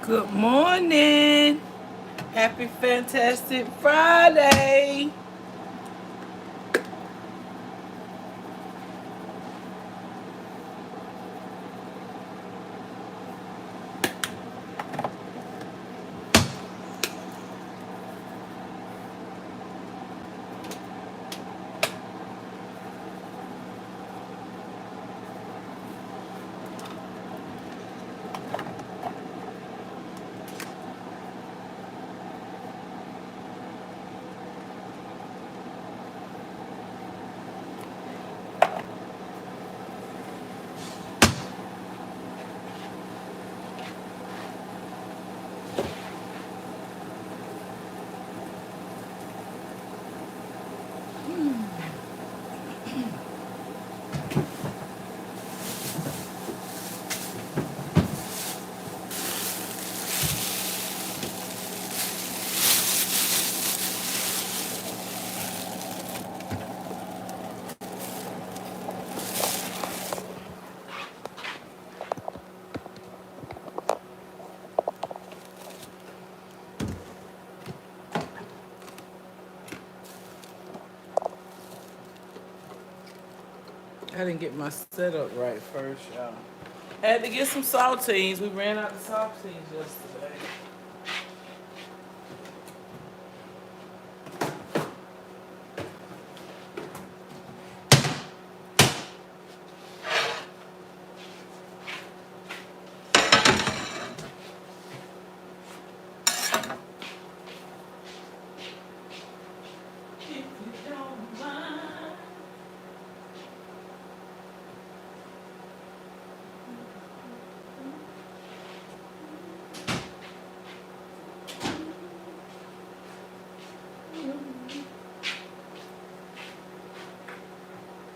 Good morning. Happy Fantastic Friday. I didn't get my setup right first, y'all. Had to get some saltines. We ran out of saltines yesterday. If you don't mind.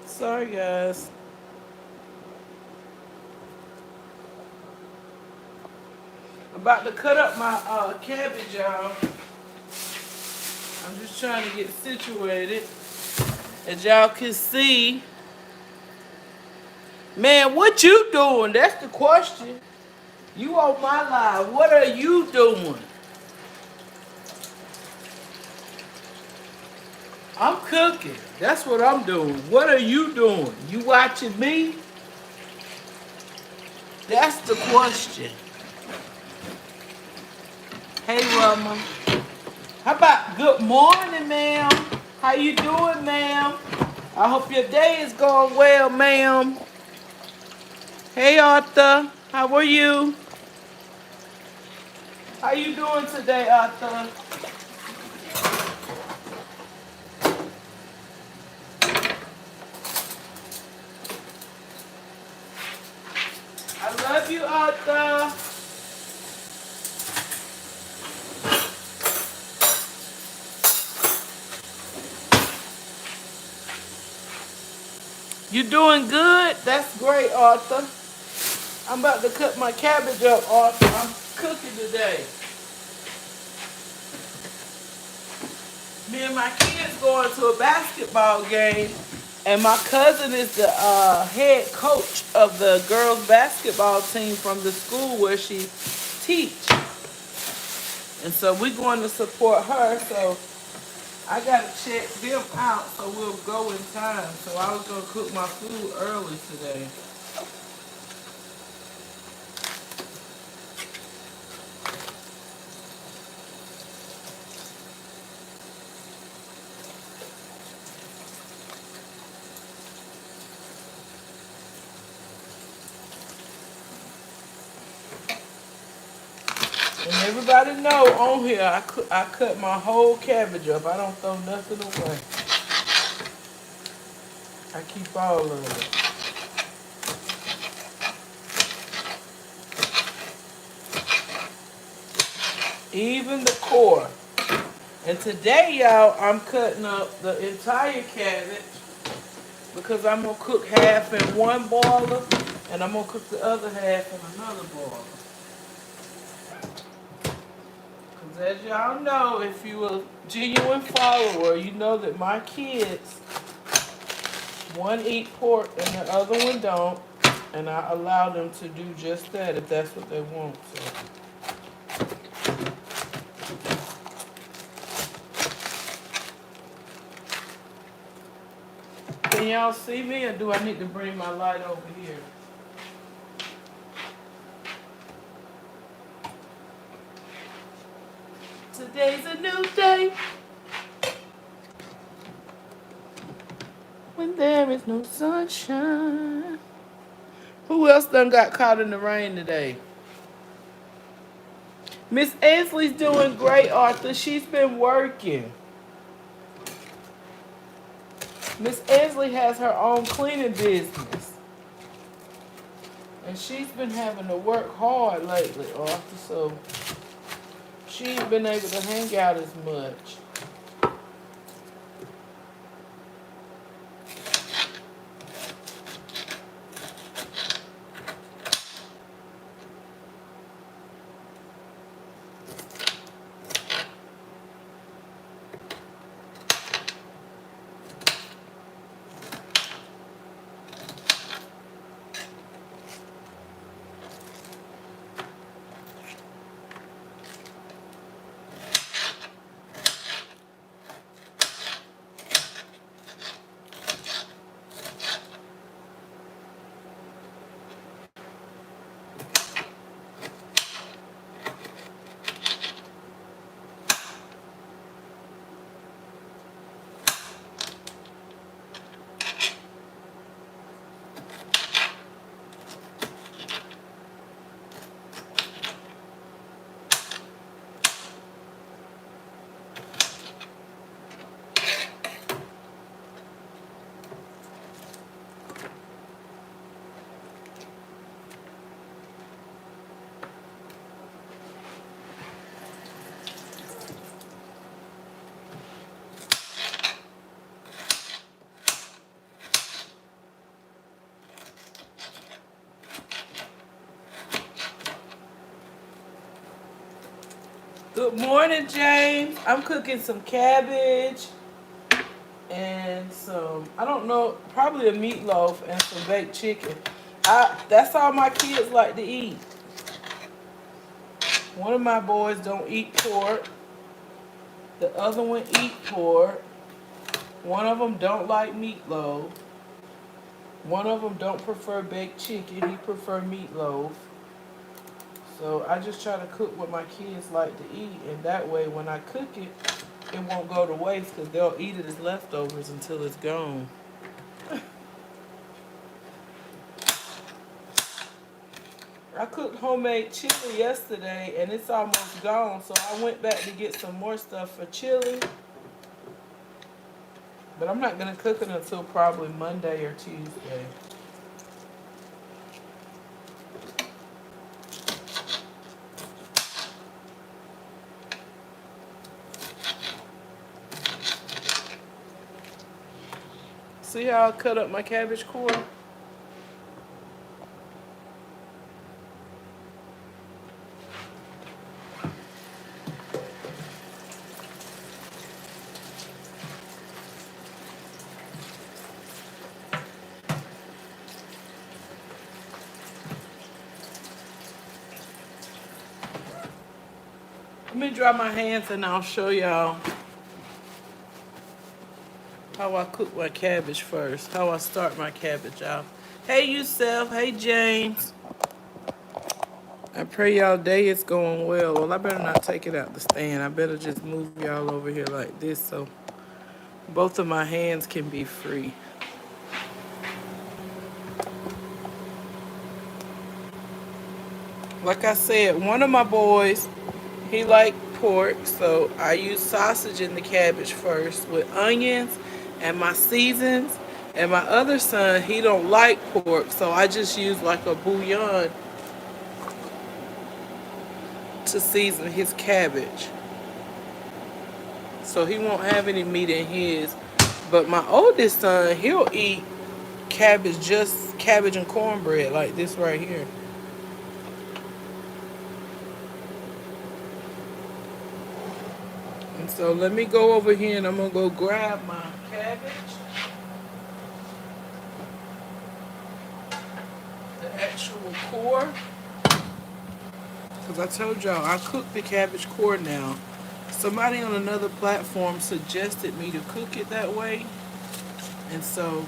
Sorry, guys. About to cut up my cabbage, y'all. I'm just trying to get situated. As y'all can see, man, what you doing? That's the question. You on my live. What are you doing? I'm cooking. That's what I'm doing. What are you doing? You watching me? That's the question. Hey, Rama. How about good morning, ma'am? How you doing, ma'am? I hope your day is going well, ma'am. Hey, Arthur. How are you? How you doing today, Arthur? I love you, Arthur. You doing good? That's great, Arthur. I'm about to cut my cabbage up, Arthur. I'm cooking today. Me and my kids going to a basketball game, and my cousin is the head coach of the girls basketball team from the school where she teach. And so we're going to support her, so I got to check them out so we'll go in time. So I was going to cook my food early today. And Everybody know on here I cut my whole cabbage up. I don't throw nothing away. I keep all of it. Even the core. And today, y'all, I'm cutting up the entire cabbage because I'm going to cook half in one boiler and I'm going to cook the other half in another boiler. Because as y'all know, if you a genuine follower, you know that my kids, one eat pork and the other one don't. And I allow them to do just that if that's what they want. So. Can y'all see me or do I need to bring my light over here? Today's a new day when there is no sunshine. Who else done got caught in the rain today? Miss Ainsley's doing great, Arthur. She's been working. Miss Ainsley has her own cleaning business. And she's been having to work hard lately, Arthur, so she ain't been able to hang out as much. Good morning, James. I'm cooking some cabbage and some, I don't know, probably a meatloaf and some baked chicken. That's all my kids like to eat. One of my boys don't eat pork. The other one eat pork. One of them don't like meatloaf. One of them don't prefer baked chicken. He prefer meatloaf. So I just try to cook what my kids like to eat, and that way when I cook it, it won't go to waste because they'll eat it as leftovers until it's gone. I cooked homemade chili yesterday and it's almost gone, so I went back to get some more stuff for chili. But I'm not going to cook it until probably Monday or Tuesday. See how I cut up my cabbage core? Let me dry my hands and I'll show y'all how I cook my cabbage first. How I start my cabbage out. Hey, Yusef. Hey, James. I pray y'all day is going well. Well, I better not take it out the stand. I better just move y'all over here like this so both of my hands can be free. Like I said, one of my boys, He like pork, so I use sausage in the cabbage first with onions and my seasons. And my other son, he don't like pork, so I just use like a bouillon to season his cabbage. So he won't have any meat in his. But my oldest son, he'll eat cabbage, just cabbage and cornbread like this right here. And so let me go over here and I'm gonna go grab my cabbage, the actual core. Because I told y'all I cook the cabbage core now. Somebody on another platform suggested me to cook it that way. And so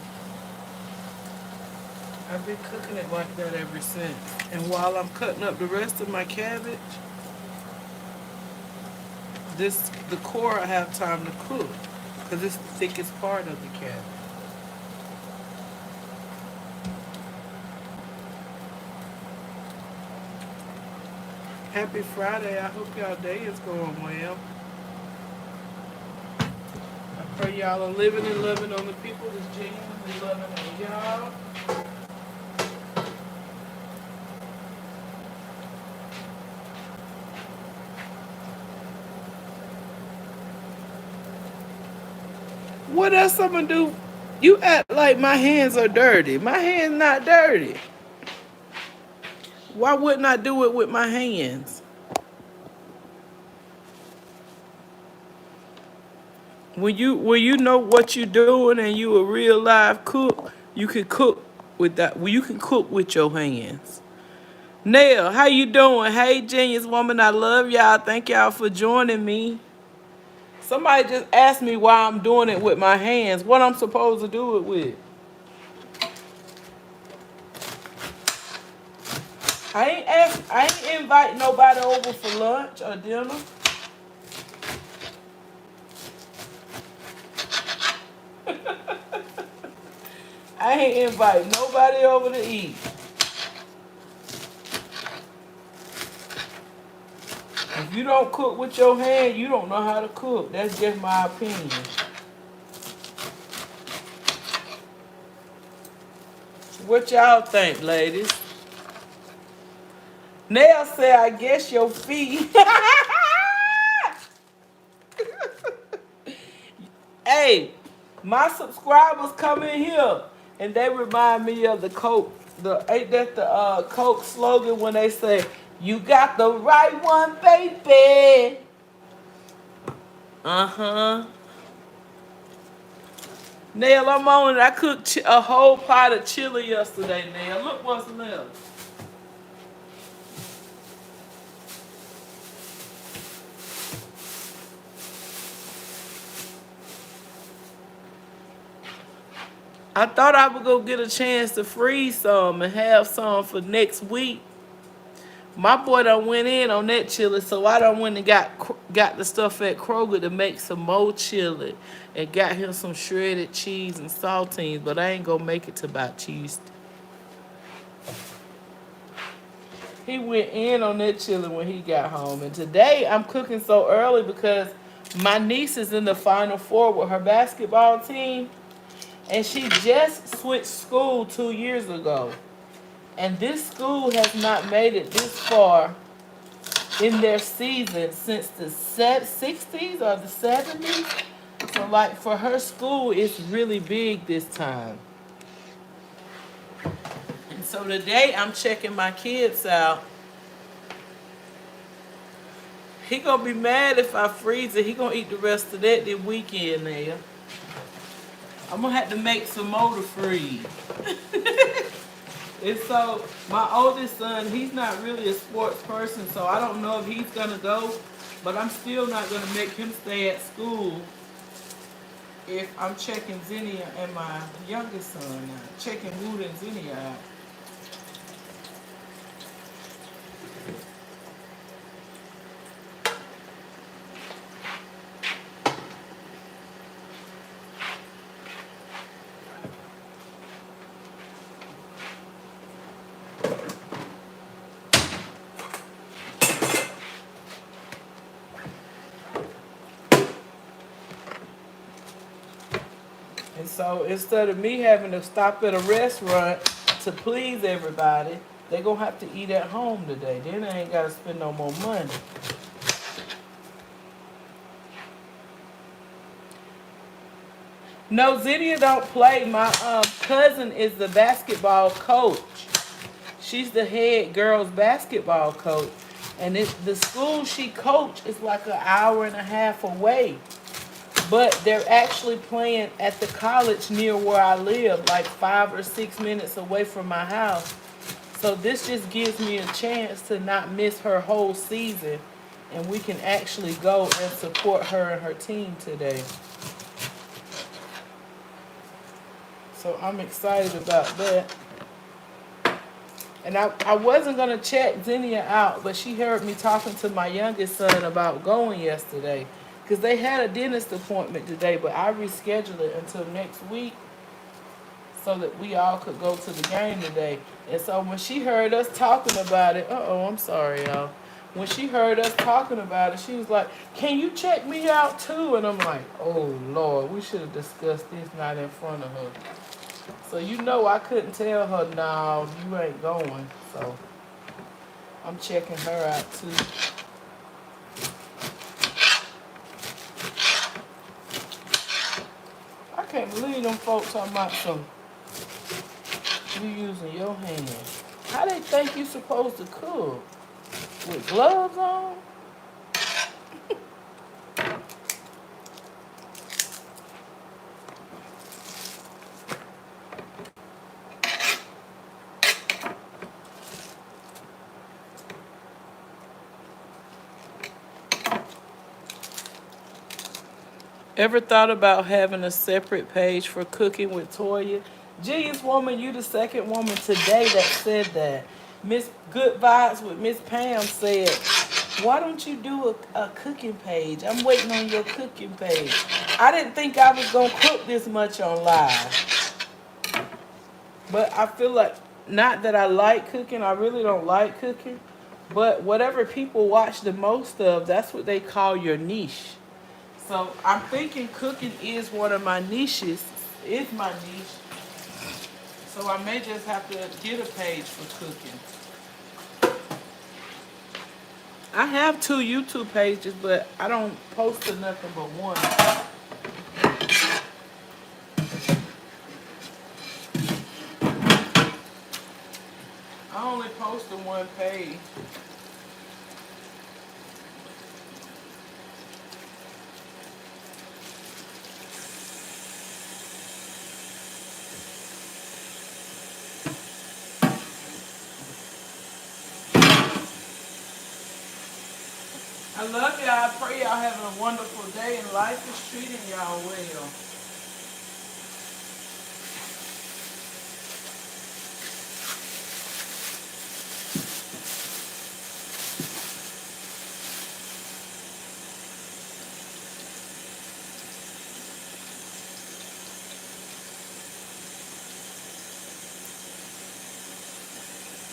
I've been cooking it like that ever since. And while I'm cutting up the rest of my cabbage, the core I have time to cook because it's the thickest part of the cabbage. Happy Friday. I hope y'all day is going well. I pray y'all are living and loving on the people that's genuinely loving on y'all. What else I'm gonna do? You act like my hands are dirty. My hands not dirty. Why wouldn't I do it with my hands? When you know what you're doing and you a real live cook, you can cook with that. Well, you can cook with your hands. Nell, how you doing? Hey, genius woman, I love y'all. Thank y'all for joining me. Somebody just asked me why I'm doing it with my hands. What I'm supposed to do it with? I ain't invite nobody over for lunch or dinner. I ain't invite nobody over to eat. If you don't cook with your hand, you don't know how to cook. That's just my opinion. What y'all think, ladies? Nell said, I guess your feet. Hey, my subscribers come in here and they remind me of the Coke. Ain't that the Coke slogan when they say, "You got the right one, baby." Uh-huh. Nell, I'm on it. I cooked a whole pot of chili yesterday, Nell. Look what's left. I thought I would go get a chance to freeze some and have some for next week. My boy done went in on that chili, so I done went and got the stuff at Kroger to make some more chili and got him some shredded cheese and saltines, but I ain't gonna make it to about Tuesday. He went in on that chili when he got home, and today I'm cooking so early because my niece is in the Final Four with her basketball team, and she just switched school 2 years ago. And this school has not made it this far in their season since the 60s or the 70s. So, like, for her school, it's really big this time. And so today I'm checking my kids out. He gonna be mad if I freeze it. He gonna eat the rest of that this weekend now. I'm gonna have to make some more to freeze. And so my oldest son, he's not really a sports person, so I don't know if he's gonna go, but I'm still not gonna make him stay at school if I'm checking Zinnia and my youngest son out, checking Wood and Zinnia out. And so instead of me having to stop at a restaurant to please everybody, they gonna have to eat at home today. Then I ain't gotta spend no more money. No, Zinnia don't play. My cousin is the basketball coach. She's the head girls basketball coach. And the school she coached is like an hour and a half away. But they're actually playing at the college near where I live, like 5 or 6 minutes away from my house. So this just gives me a chance to not miss her whole season. And we can actually go and support her and her team today. So I'm excited about that. And I wasn't going to check Zinnia out, but she heard me talking to my youngest son about going yesterday. Because they had a dentist appointment today, but I rescheduled it until next week so that we all could go to the game today. And so when she heard us talking about it, I'm sorry, y'all. When she heard us talking about it, she was like, can you check me out too? And I'm like, oh, Lord, we should have discussed this not in front of her. So you know I couldn't tell her, no, you ain't going. So I'm checking her out too. I can't believe them folks talking about some, you using your hand. How they think you supposed to cook? With gloves on? Ever thought about having a separate page for cooking with Toya? Genius woman, you the second woman today that said that. Miss Good Vibes with Miss Pam said, why don't you do a cooking page? I'm waiting on your cooking page. I didn't think I was going to cook this much on live. But I feel like, not that I like cooking, I really don't like cooking. But whatever people watch the most of, that's what they call your niche. So I'm thinking cooking is one of my niches, is my niche. So I may just have to get a page for cooking. I have 2 YouTube pages, but I don't post to nothing but one. I only post to one page. I love y'all. I pray y'all having a wonderful day and life is treating y'all well.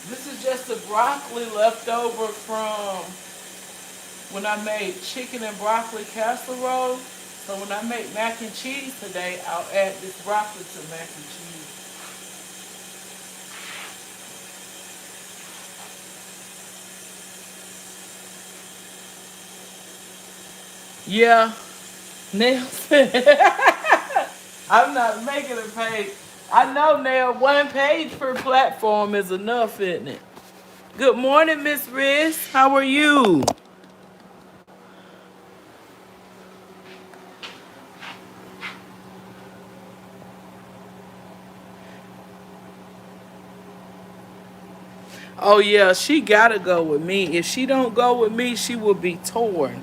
This is just the broccoli left over from when I made chicken and broccoli casserole. So when I make mac and cheese today, I'll add this broccoli to mac and cheese. Yeah, Nelson. I'm not making a page. I know now 1 page per platform is enough, isn't it? Good morning, Miss Riz. How are you? Oh yeah, she gotta go with me. If she don't go with me, she will be torn.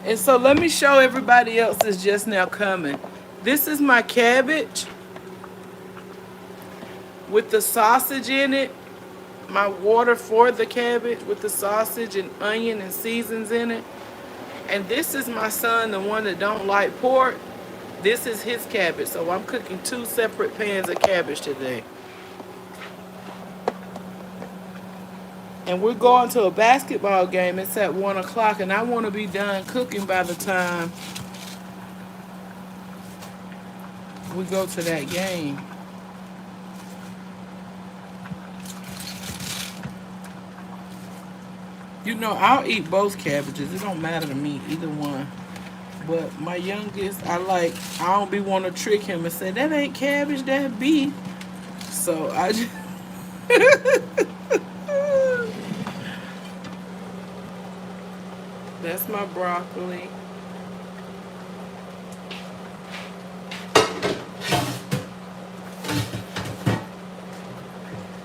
And so let me show everybody else that's just now coming. This is my cabbage with the sausage in it. My water for the cabbage with the sausage and onion and seasons in it. And this is my son, the one that don't like pork. This is his cabbage. So I'm cooking 2 separate pans of cabbage today. And we're going to a basketball game. It's at 1 o'clock, and I want to be done cooking by the time we go to that game. You know, I'll eat both cabbages. It don't matter to me, either one. But my youngest, I don't be want to trick him and say, that ain't cabbage, that beef. So I just, that's my broccoli.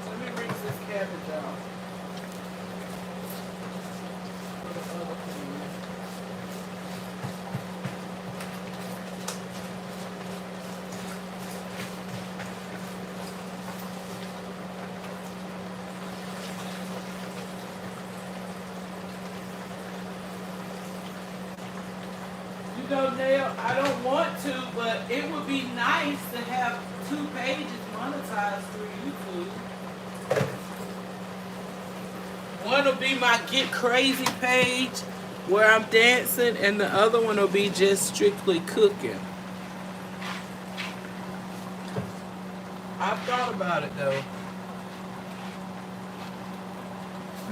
Let me rinse this cabbage out for the other pan. You know, Nell, I don't want to, but it would be nice to have 2 pages monetized through YouTube. One will be my Get Crazy page where I'm dancing, and the other one will be just strictly cooking. I've thought about it though.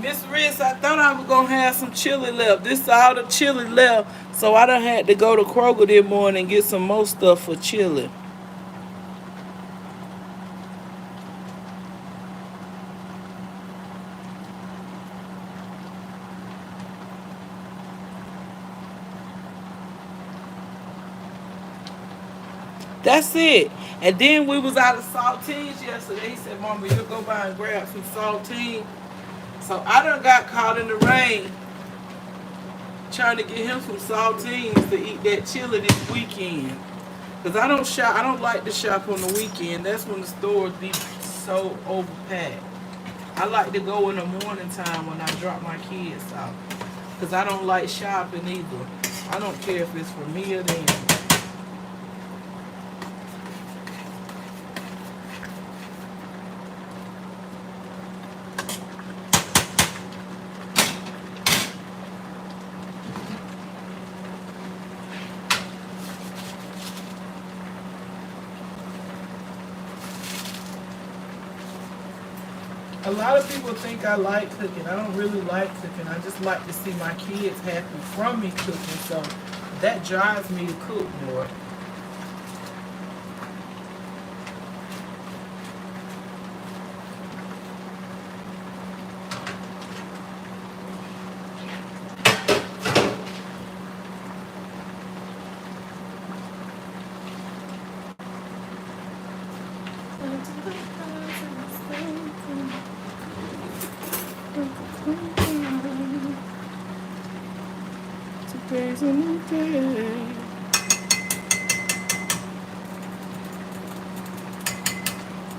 Miss Riss, I thought I was gonna have some chili left. This is all the chili left, so I done had to go to Kroger this morning and get some more stuff for chili. That's it. And then we was out of saltines yesterday. He said, Mama, you'll go by and grab some saltines. So I done got caught in the rain trying to get him some saltines to eat that chili this weekend. Cause I don't like to shop on the weekend. That's when the stores be so overpacked. I like to go in the morning time when I drop my kids off. Cause I don't like shopping either. I don't care if it's for me or them. A lot of people think I like cooking. I don't really like cooking. I just like to see my kids happy from me cooking. So that drives me to cook more. Today's a new day.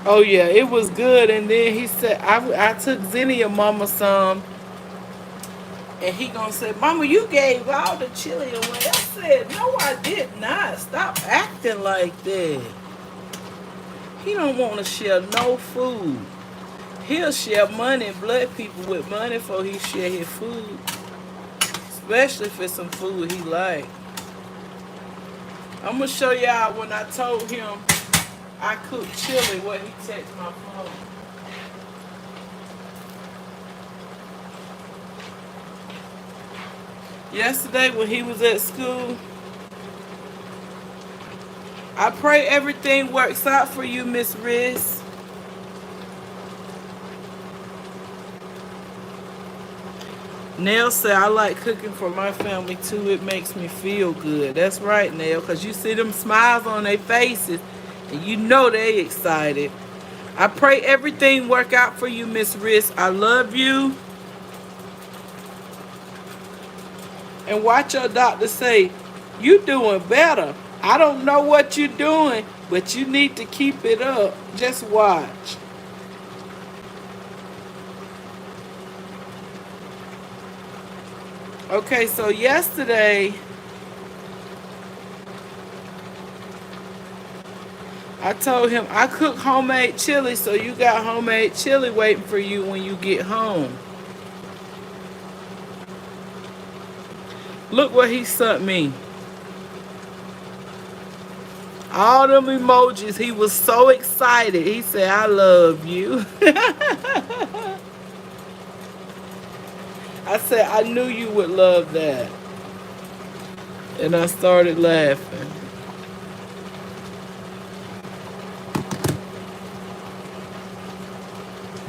Oh yeah, it was good. And then he said, I took Zinnia mama some, and he gonna say, Mama, you gave all the chili away. I said, no, I did not. Stop acting like that. He don't want to share no food. He'll share money and blood people with money before he share his food. Especially if it's some food he like. I'm gonna show y'all when I told him I cooked chili, what he texted my phone. Yesterday when he was at school, I pray everything works out for you, Miss Riz. Nell said, I like cooking for my family too. It makes me feel good. That's right, Nell, because you see them smiles on their faces and you know they excited. I pray everything work out for you, Miss Riz. I love you. And watch your doctor say, you doing better. I don't know what you're doing, but you need to keep it up. Just watch. Okay, so yesterday, I told him I cook homemade chili, so you got homemade chili waiting for you when you get home. Look what he sent me. All them emojis. He was so excited. He said, I love you. I said, I knew you would love that. And I started laughing.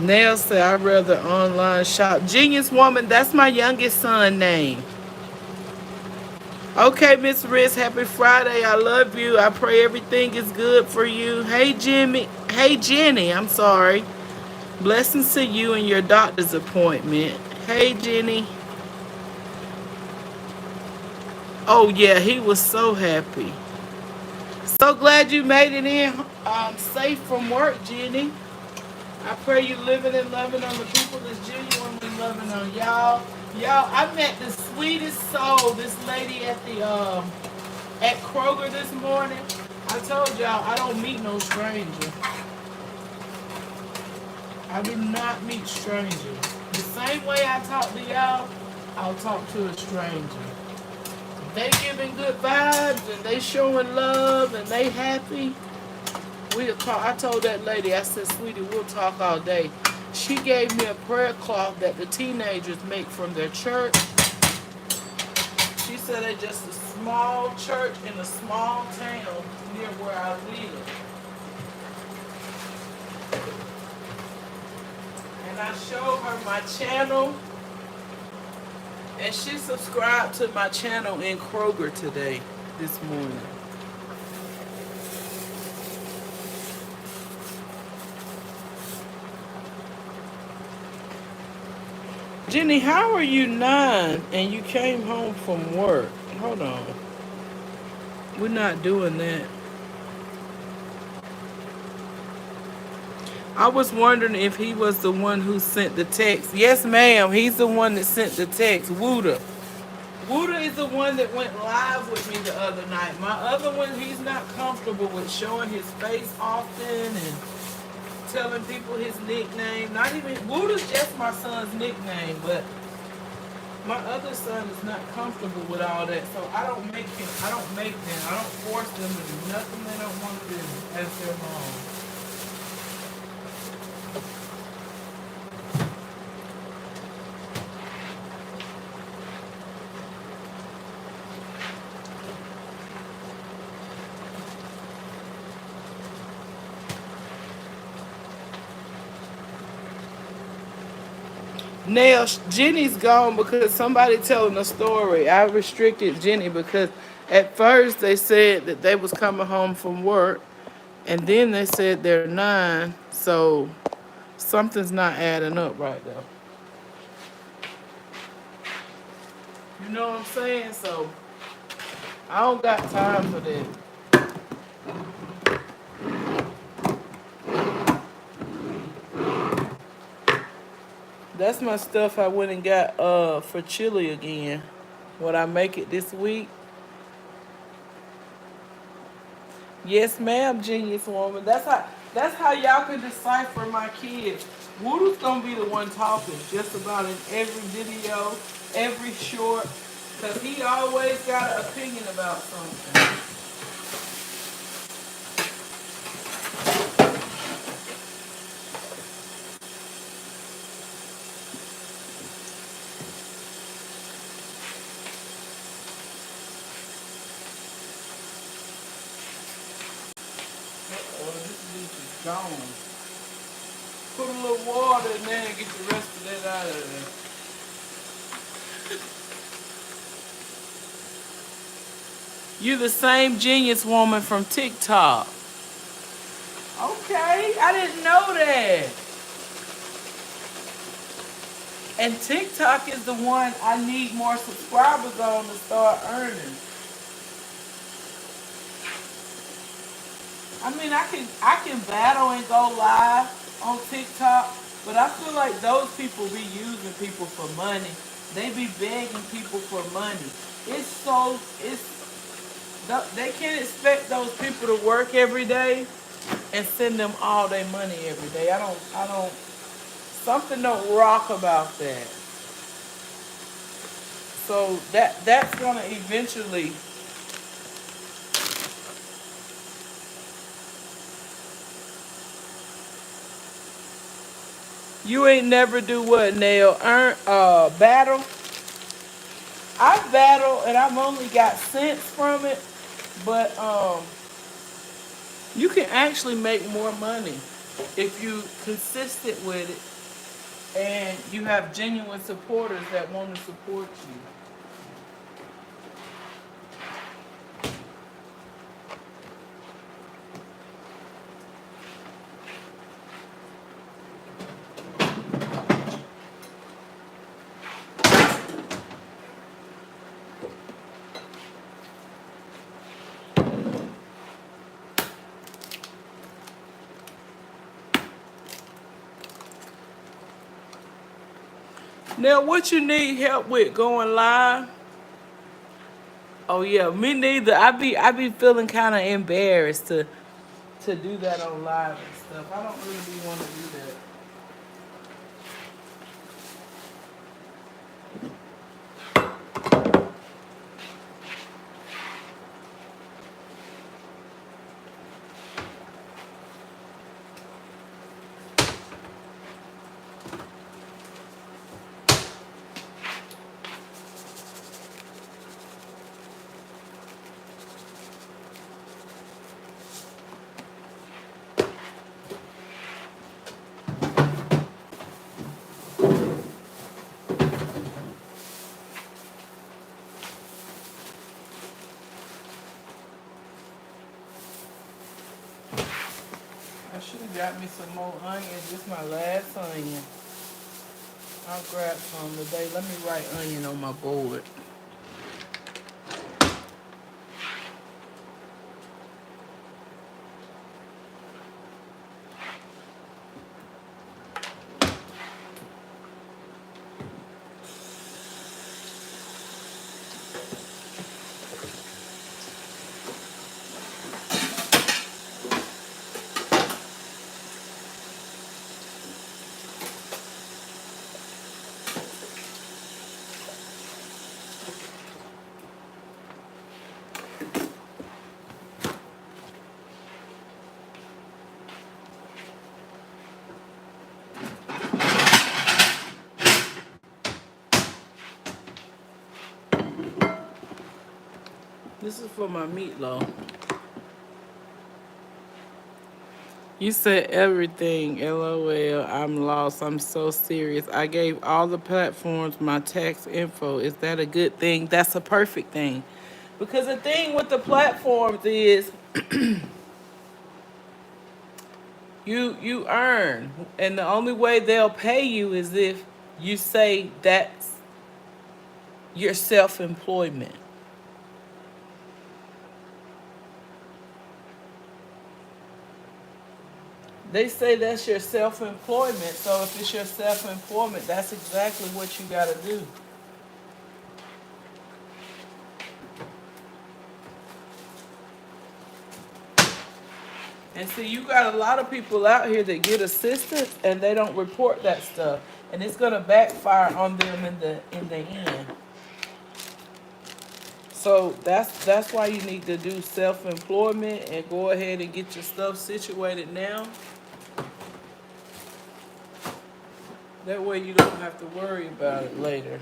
Nell said, I'd rather online shop. Genius Woman, that's my youngest son name. Okay, Miss Riz, happy Friday. I love you. I pray everything is good for you. Hey, Jimmy. Hey, Jenny. I'm sorry. Blessings to you and your doctor's appointment. Hey, Jenny. Oh, yeah, he was so happy. So glad you made it in safe from work, Jenny. I pray you living and loving on the people that's genuinely loving on y'all. Y'all, I met the sweetest soul, this lady at Kroger this morning. I told y'all I don't meet no stranger. I do not meet strangers. The same way I talk to y'all, I'll talk to a stranger. They giving good vibes and they showing love and they happy. We'll talk. I told that lady, I said, sweetie, we'll talk all day. She gave me a prayer cloth that the teenagers make from their church. She said it's just a small church in a small town near where I live. And I showed her my channel. And she subscribed to my channel in Kroger today, this morning. Jenny, how are you 9 and you came home from work? Hold on. We're not doing that. I was wondering if he was the one who sent the text. Yes, ma'am. He's the one that sent the text. Wooda. Wooda is the one that went live with me the other night. My other one, he's not comfortable with showing his face often and telling people his nickname. Not even Wooda's just my son's nickname, but my other son is not comfortable with all that. So I don't make them. I don't force them to do nothing they don't want to do as their mom. Now, Jenny's gone because somebody telling a story. I restricted Jenny because at first they said that they was coming home from work, and then they said they're 9, so something's not adding up right now. You know what I'm saying? So I don't got time for that. That's my stuff I went and got for chili again. When I make it this week. Yes, ma'am, genius woman. That's how y'all can decipher my kids. Woodoo's gonna be the one talking just about in every video, every short, cause he always got an opinion about something. Oh, this juice is gone. Put a little water in there and get the rest of that out of there. You the same genius woman from TikTok. Okay, I didn't know that. And TikTok is the one I need more subscribers on to start earning. I mean, I can battle and go live on TikTok, but I feel like those people be using people for money. They be begging people for money. They can't expect those people to work every day and send them all their money every day. Something don't rock about that. So that's gonna eventually. You ain't never do what, Nail? Earn battle. I battle and I've only got cents from it, but you can actually make more money if you consistent with it and you have genuine supporters that want to support you. Now, what you need help with going live? Oh yeah, me neither. I be feeling kind of embarrassed to do that on live and stuff. I don't really want to do that. I should have got me some more onions. This is my last onion. I'll grab some today. Let me write onion on my board. This is for my meatloaf. You said everything. LOL. I'm lost. I'm so serious. I gave all the platforms my tax info. Is that a good thing? That's a perfect thing. Because the thing with the platforms is you earn. And the only way they'll pay you is if you say that's your self-employment. They say that's your self-employment. So if it's your self-employment, that's exactly what you got to do. And see, you got a lot of people out here that get assistance and they don't report that stuff, and it's gonna backfire on them in the end. So that's why you need to do self-employment and go ahead and get your stuff situated now. That way you don't have to worry about it later.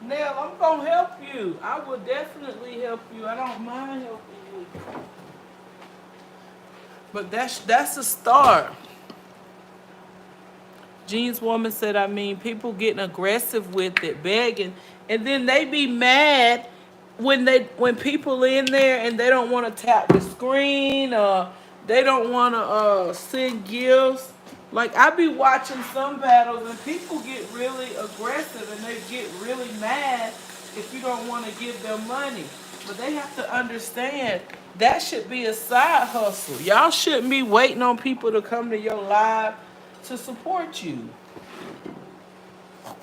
Nell, I'm gonna help you. I will definitely help you. I don't mind helping you. But that's a start. Jean's woman said, I mean, people getting aggressive with it, begging, and then they be mad when people in there and they don't want to tap the screen or they don't want to send gifts. Like I be watching some battles and people get really aggressive and they get really mad if you don't want to give them money. But they have to understand that should be a side hustle. Y'all shouldn't be waiting on people to come to your live to support you.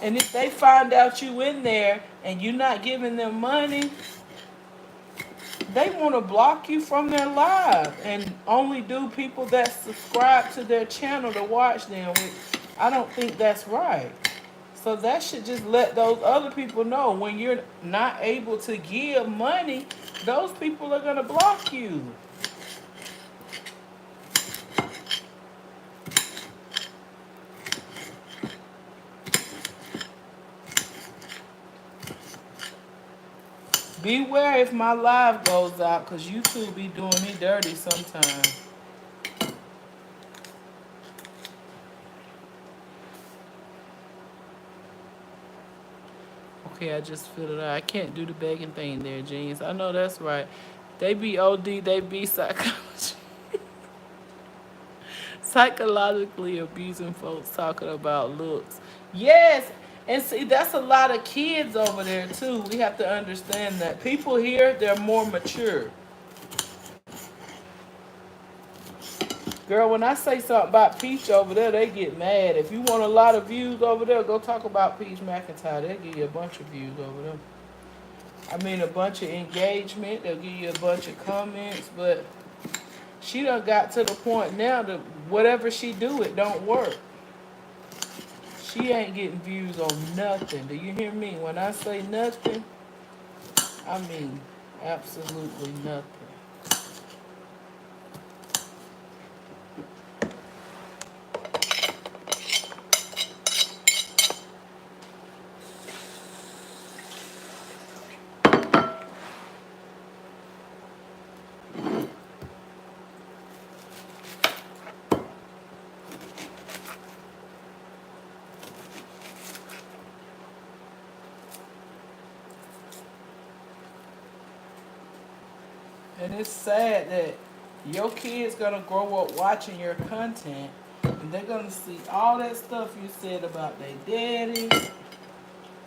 And if they find out you in there and you're not giving them money, they want to block you from their live and only do people that subscribe to their channel to watch them. Which I don't think that's right. So that should just let those other people know when you're not able to give money, those people are going to block you. Beware if my live goes out, because YouTube be doing me dirty sometimes. Okay, I just filled it out. I can't do the begging thing there, Jeans. I know that's right. They be OD, they be psychologically abusing folks talking about looks. Yes, and see, that's a lot of kids over there, too. We have to understand that. People here, they're more mature. Girl, when I say something about Peach over there, they get mad. If you want a lot of views over there, go talk about Peach McIntyre. They'll give you a bunch of views over there. I mean, a bunch of engagement. They'll give you a bunch of comments. But she done got to the point now that whatever she do, it don't work. She ain't getting views on nothing. Do you hear me? When I say nothing, I mean absolutely nothing. And it's sad that your kids gonna grow up watching your content and they're gonna see all that stuff you said about their daddy,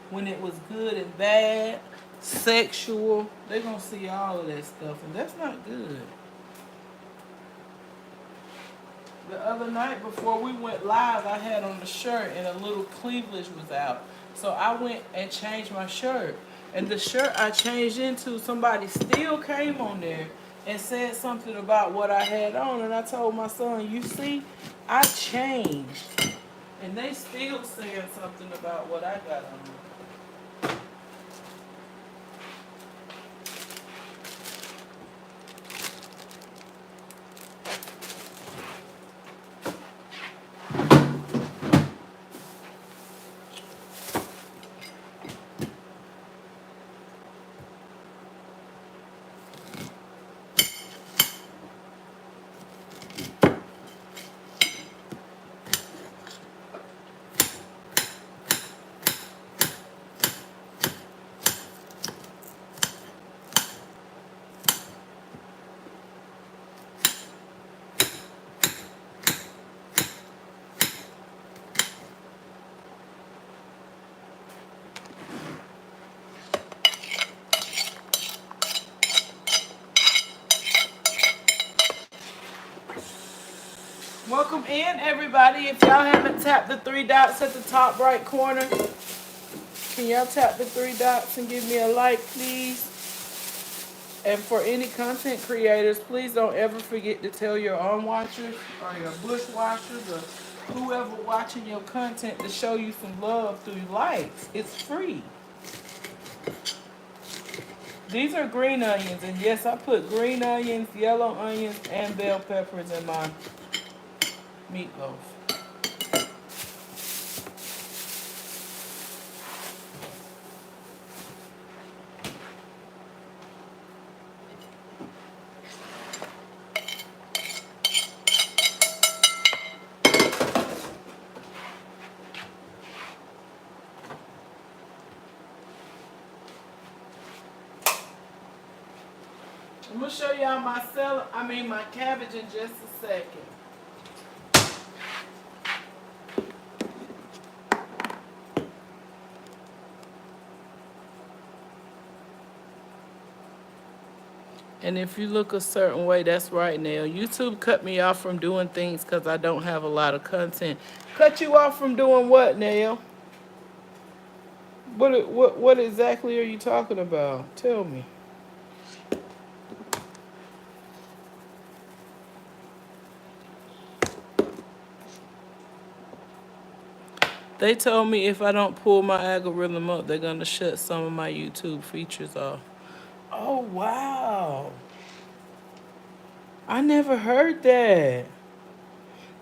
when it was good and bad, sexual. They're gonna see all of that stuff, and that's not good. The other night before we went live, I had on the shirt and a little cleavage was out. So I went and changed my shirt. And the shirt I changed into, somebody still came on there and said something about what I had on. And I told my son, you see, I changed. And they still saying something about what I got on. Welcome in, everybody. If y'all haven't tapped the three dots at the top right corner, can y'all tap the three dots and give me a like, please? And for any content creators, please don't ever forget to tell your own watchers or your bush watchers or whoever watching your content to show you some love through likes. It's free. These are green onions, and yes, I put green onions, yellow onions, and bell peppers in my meatloaf. I'm gonna show y'all my cabbage in just a second. And if you look a certain way, that's right, Nail. YouTube cut me off from doing things because I don't have a lot of content. Cut you off from doing what, Nail? What exactly are you talking about? Tell me. They told me if I don't pull my algorithm up, they're gonna shut some of my YouTube features off. Oh wow. I never heard that.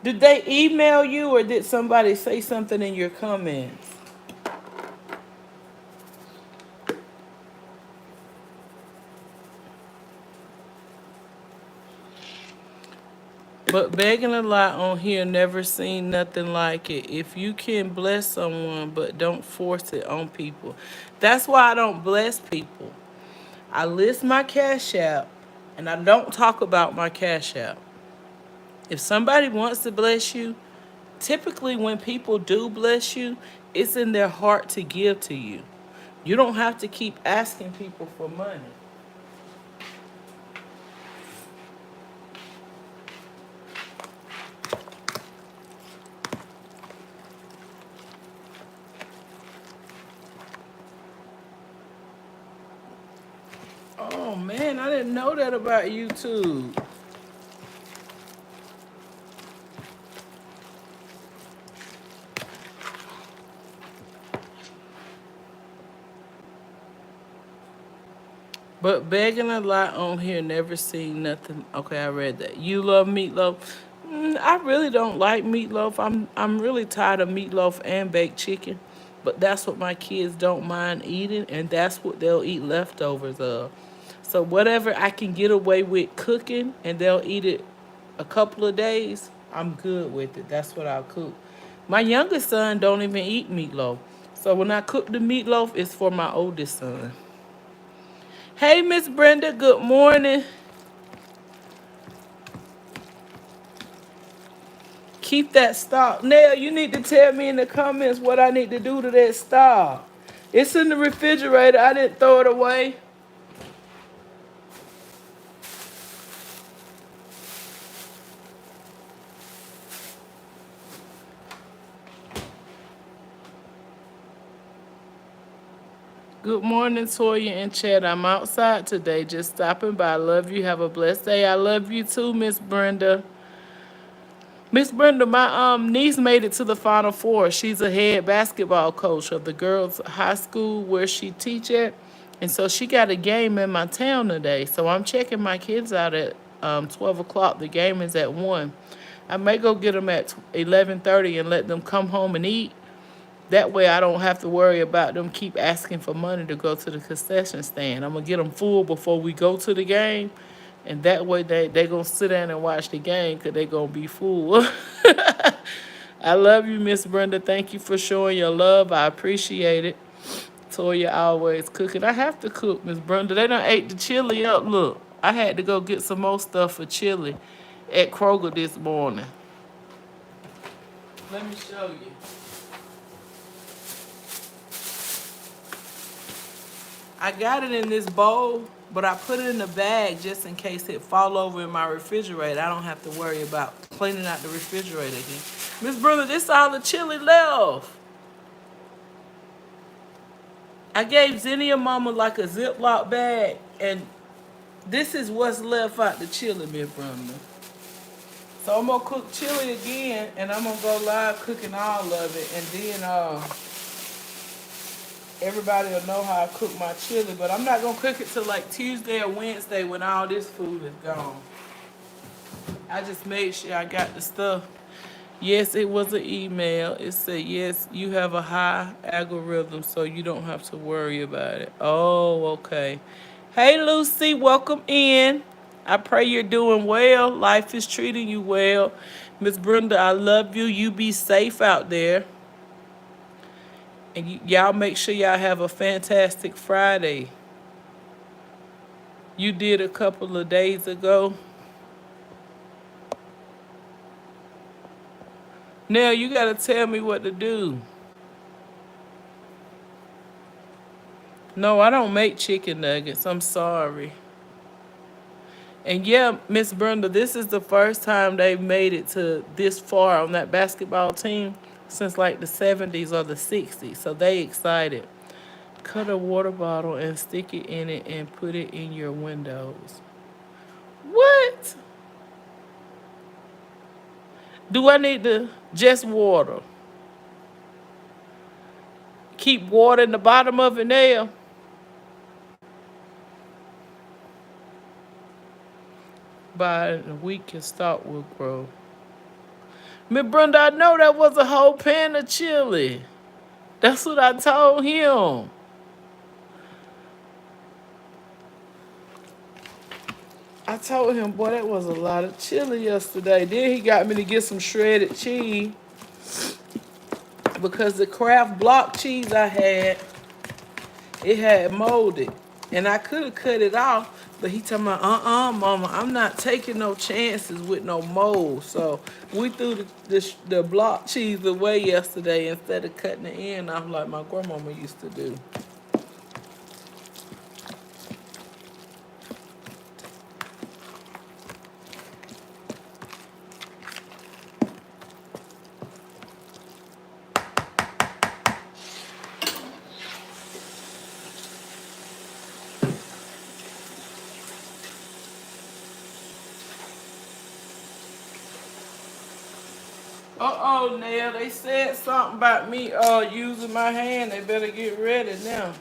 Did they email you or did somebody say something in your comments? But begging a lot on here, never seen nothing like it. If you can bless someone, but don't force it on people. That's why I don't bless people. I list my Cash App and I don't talk about my Cash App. If somebody wants to bless you, typically when people do bless you, it's in their heart to give to you. You don't have to keep asking people for money. Oh man, I didn't know that about YouTube. But begging a lot on here, never seen nothing. Okay, I read that. You love meatloaf. I really don't like meatloaf. I'm really tired of meatloaf and baked chicken. But that's what my kids don't mind eating, and that's what they'll eat leftovers of. So whatever I can get away with cooking, and they'll eat it a couple of days, I'm good with it. That's what I'll cook. My youngest son don't even eat meatloaf. So when I cook the meatloaf, it's for my oldest son. Hey, Miss Brenda, good morning. Keep that stock. Nell, you need to tell me in the comments what I need to do to that stock. It's in the refrigerator. I didn't throw it away. Good morning, Toya and Chad. I'm outside today, just stopping by. Love you. Have a blessed day. I love you too, Miss Brenda. Miss Brenda, my niece made it to the Final Four. She's a head basketball coach of the girls' high school where she teach at, and so she got a game in my town today. So I'm checking my kids out at 12 o'clock. The game is at 1. I may go get them at 11:30 and let them come home and eat. That way I don't have to worry about them keep asking for money to go to the concession stand. I'm going to get them full before we go to the game. And that way they going to sit down and watch the game because they going to be full. I love you, Miss Brenda. Thank you for showing your love. I appreciate it. Toya always cooking. I have to cook, Miss Brenda. They done ate the chili up. Look, I had to go get some more stuff for chili at Kroger this morning. Let me show you. I got it in this bowl, but I put it in a bag just in case it fall over in my refrigerator. I don't have to worry about cleaning out the refrigerator again. Miss Brenda, this all the chili left. I gave Zinnia mama like a Ziploc bag, and this is what's left out the chili, Miss Brenda. So I'm gonna cook chili again, and I'm gonna go live cooking all of it, and then everybody will know how I cook my chili, but I'm not gonna cook it till like Tuesday or Wednesday when all this food is gone. I just made sure I got the stuff. Yes, it was an email. It said, yes, you have a high algorithm, so you don't have to worry about it. Oh, okay. Hey, Lucy, welcome in. I pray you're doing well. Life is treating you well. Miss Brenda, I love you. You be safe out there. And y'all make sure y'all have a fantastic Friday. You did a couple of days ago. Now you gotta tell me what to do. No, I don't make chicken nuggets. I'm sorry. And yeah, Miss Brenda, this is the first time they've made it to this far on that basketball team since like the 70s or the 60s. So they excited. Cut a water bottle and stick it in it and put it in your windows. What? Do I need to just water? Keep water in the bottom of it now? By a week can start will grow. Miss Brenda, I know that was a whole pan of chili. That's what I told him. I told him, boy, that was a lot of chili yesterday. Then he got me to get some shredded cheese because the Kraft block cheese I had, it had molded. And I could have cut it off, but he told me, mama, I'm not taking no chances with no mold. So we threw the block cheese away yesterday instead of cutting it in off like my grandmama used to do. Uh-oh, Nell, they said something about me using my hand. They better get ready now.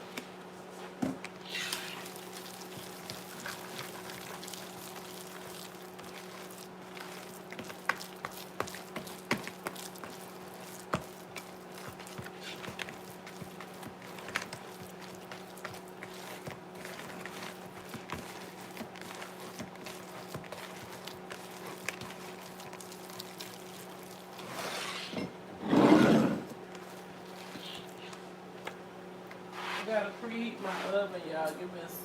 I gotta preheat my oven, y'all. Give me a second.